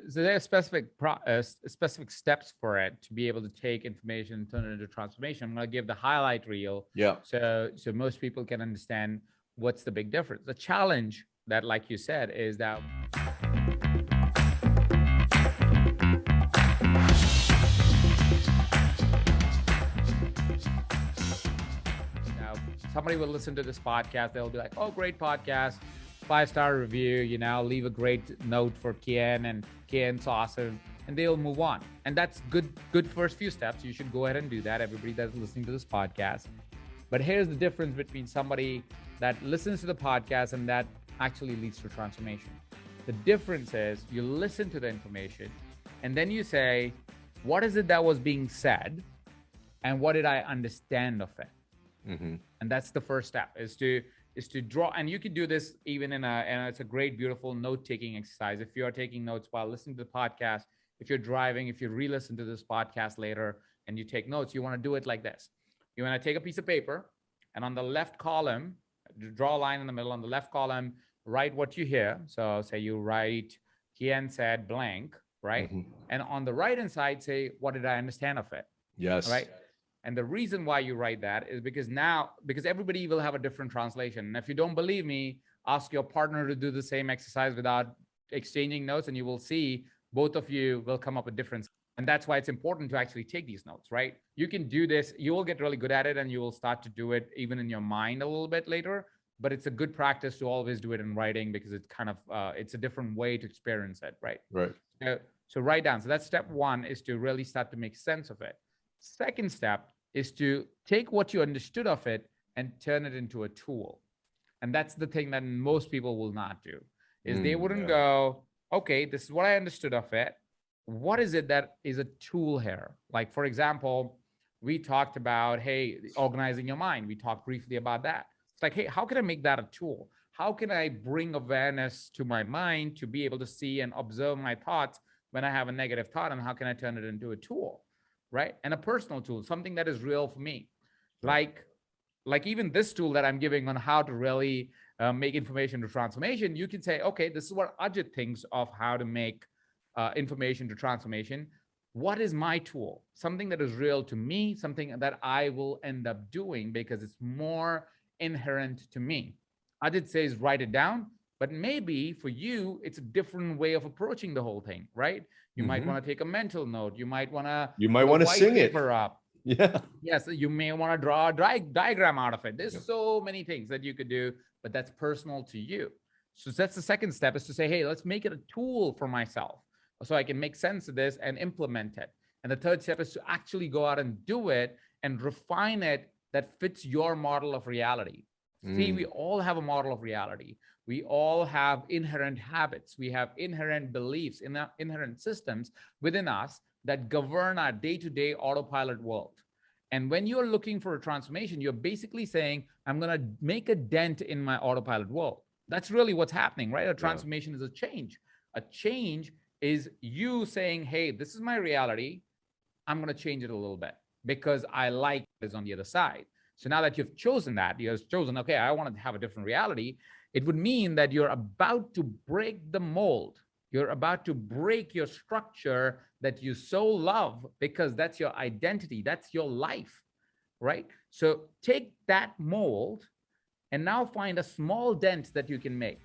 So there are specific steps for it to be able to take information and turn it into transformation. I'm going to give the highlight reel, Yeah. so most people can understand what's the big difference. The challenge that, like you said, is that now somebody will listen to this podcast. They'll be like, "Oh, great podcast, 5-star review. Leave a great note for Kien, and Kien's awesome," and they'll move on. And that's good. Good first few steps. You should go ahead and do that. Everybody that's listening to this podcast. But here's the difference between somebody that listens to the podcast and that actually leads to transformation. The difference is you listen to the information and then you say, what is it that was being said and what did I understand of it? Mm-hmm. And that's the first step, is to draw. And you can do this even and it's a great, beautiful note-taking exercise. If you are taking notes while listening to the podcast, if you're driving, if you re-listen to this podcast later and you take notes, you want to do it like this. You want to take a piece of paper and on the left column, draw a line in the middle. On the left column, write what you hear. So say you write, Kien said blank, right? Mm-hmm. And on the right-hand side, say, what did I understand of it? Yes. All right. And the reason why you write that is because everybody will have a different translation. And if you don't believe me, ask your partner to do the same exercise without exchanging notes, and you will see both of you will come up with different. And that's why it's important to actually take these notes, right? You can do this. You will get really good at it and you will start to do it even in your mind a little bit later. But it's a good practice to always do it in writing because it's kind of, it's a different way to experience it, right? Right. So write down. So that's step one, is to really start to make sense of it. Second step is to take what you understood of it and turn it into a tool. And that's the thing that most people will not do, is they wouldn't go, okay, this is what I understood of it. What is it that is a tool here? Like, for example, we talked about, hey, organizing your mind. We talked briefly about that. It's like, hey, how can I make that a tool? How can I bring awareness to my mind to be able to see and observe my thoughts when I have a negative thought? And how can I turn it into a tool, right? And a personal tool, something that is real for me. Like even this tool that I'm giving on how to really make information to transformation, you can say, okay, this is what Ajit thinks of how to make information to transformation. What is my tool? Something that is real to me, something that I will end up doing because it's more inherent to me. Ajit says, write it down, but maybe for you, it's a different way of approaching the whole thing, right? You might want to take a mental note. You might want to sing it up. Yeah. Yes, you may want to draw a diagram out of it. There's so many things that you could do, but that's personal to you. So that's the second step, is to say, hey, let's make it a tool for myself so I can make sense of this and implement it. And the third step is to actually go out and do it and refine it that fits your model of reality. See, we all have a model of reality. We all have inherent habits. We have inherent beliefs, inherent systems within us that govern our day-to-day autopilot world. And when you're looking for a transformation, you're basically saying, I'm going to make a dent in my autopilot world. That's really what's happening, right? A transformation is a change. A change is you saying, hey, this is my reality. I'm going to change it a little bit because I like what is on the other side. So now that you've chosen that, okay, I want to have a different reality. It would mean that you're about to break the mold. You're about to break your structure that you so love because that's your identity. That's your life, right? So take that mold and now find a small dent that you can make.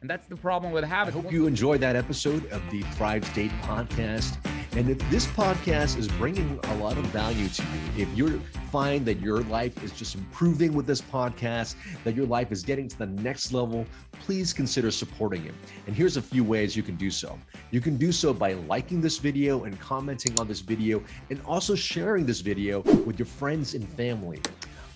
And that's the problem with habits. I hope you enjoyed that episode of the Thrive State podcast. And if this podcast is bringing a lot of value to you, if you find that your life is just improving with this podcast, that your life is getting to the next level, please consider supporting it. And here's a few ways you can do so. You can do so by liking this video and commenting on this video, and also sharing this video with your friends and family.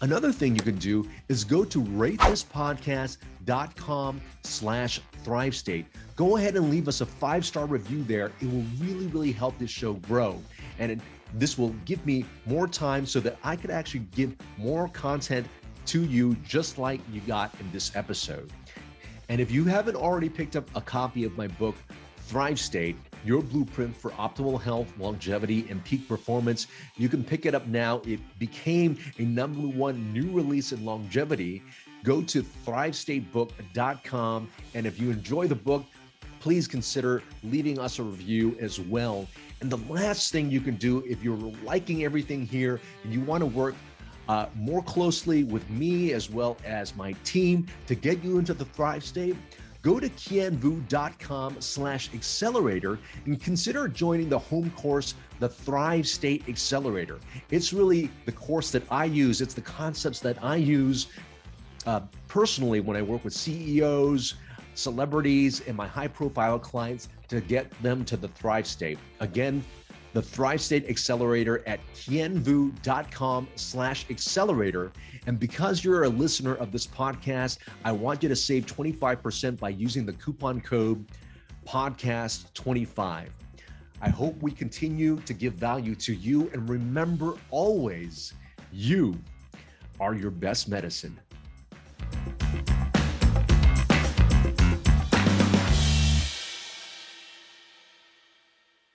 Another thing you can do is go to ratethispodcast.com/ThriveState. Go ahead and leave us a 5-star review there. It will really, really help this show grow. And this will give me more time so that I could actually give more content to you, just like you got in this episode. And if you haven't already picked up a copy of my book, Thrive State, Your Blueprint for Optimal Health, Longevity, and Peak Performance, you can pick it up now. It became a #1 new release in longevity. Go to thrivestatebook.com. And if you enjoy the book, please consider leaving us a review as well. And the last thing you can do, if you're liking everything here and you want to work more closely with me as well as my team to get you into the Thrive State, go to kienvu.com/accelerator and consider joining the home course, the Thrive State Accelerator. It's really the course that I use. It's the concepts that I use personally when I work with CEOs, celebrities, and my high-profile clients to get them to the Thrive State. Again, the Thrive State Accelerator at kienvu.com/accelerator. And because you're a listener of this podcast, I want you to save 25% by using the coupon code podcast25. I hope we continue to give value to you. And remember always, you are your best medicine.